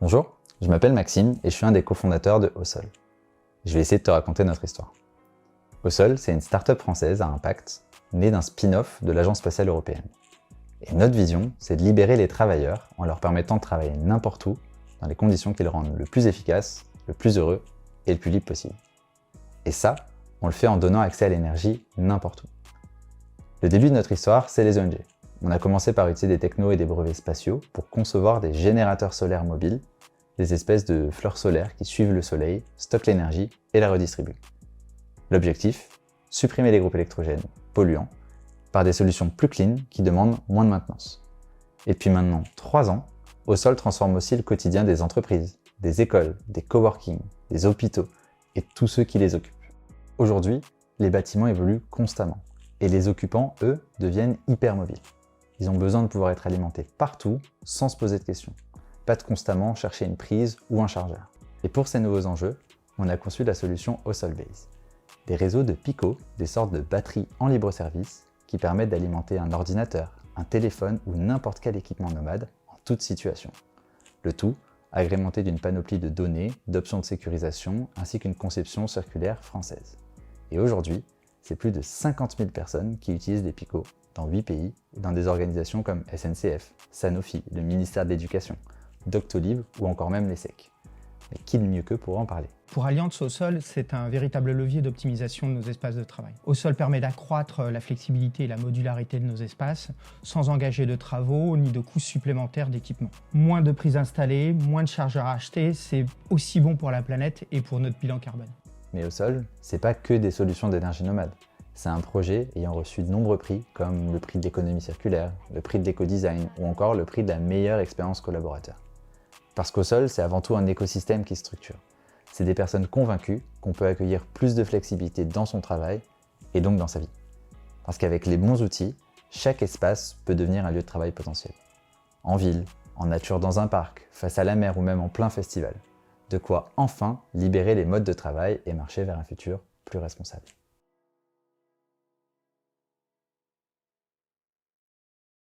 Bonjour, je m'appelle Maxime et je suis un des cofondateurs de Osol. Je vais essayer de te raconter notre histoire. Osol, c'est une start-up française à impact, née d'un spin-off de l'Agence spatiale européenne. Et notre vision, c'est de libérer les travailleurs en leur permettant de travailler n'importe où, dans les conditions qui les rendent le plus efficaces, le plus heureux et le plus libre possible. Et ça, on le fait en donnant accès à l'énergie n'importe où. Le début de notre histoire, c'est les ONG. On a commencé par utiliser des technos et des brevets spatiaux pour concevoir des générateurs solaires mobiles, des espèces de fleurs solaires qui suivent le soleil, stockent l'énergie et la redistribuent. L'objectif, supprimer les groupes électrogènes polluants par des solutions plus clean qui demandent moins de maintenance. Et puis maintenant 3 ans, Osol transforme aussi le quotidien des entreprises, des écoles, des coworking, des hôpitaux et tous ceux qui les occupent. Aujourd'hui, les bâtiments évoluent constamment et les occupants, eux, deviennent hyper mobiles. Ils ont besoin de pouvoir être alimentés partout sans se poser de questions. Pas de constamment chercher une prise ou un chargeur. Et pour ces nouveaux enjeux, on a conçu la solution Osolbase. Des réseaux de Pico, des sortes de batteries en libre service qui permettent d'alimenter un ordinateur, un téléphone ou n'importe quel équipement nomade en toute situation. Le tout agrémenté d'une panoplie de données, d'options de sécurisation ainsi qu'une conception circulaire française. Et aujourd'hui, c'est plus de 50 000 personnes qui utilisent des Pico dans 8 pays et dans des organisations comme SNCF, Sanofi, le ministère de l'Éducation, Doctolib ou encore même l'ESSEC. Mais qui de mieux qu'eux pour en parler? Pour Allianz, Osol, c'est un véritable levier d'optimisation de nos espaces de travail. Osol permet d'accroître la flexibilité et la modularité de nos espaces sans engager de travaux ni de coûts supplémentaires d'équipement. Moins de prises installées, moins de chargeurs à acheter, c'est aussi bon pour la planète et pour notre bilan carbone. Mais Osol, c'est pas que des solutions d'énergie nomade. C'est un projet ayant reçu de nombreux prix comme le prix de l'économie circulaire, le prix de l'éco-design ou encore le prix de la meilleure expérience collaborateur. Parce qu'Osol, c'est avant tout un écosystème qui structure. C'est des personnes convaincues qu'on peut accueillir plus de flexibilité dans son travail et donc dans sa vie. Parce qu'avec les bons outils, chaque espace peut devenir un lieu de travail potentiel. En ville, en nature dans un parc, face à la mer ou même en plein festival. De quoi enfin libérer les modes de travail et marcher vers un futur plus responsable.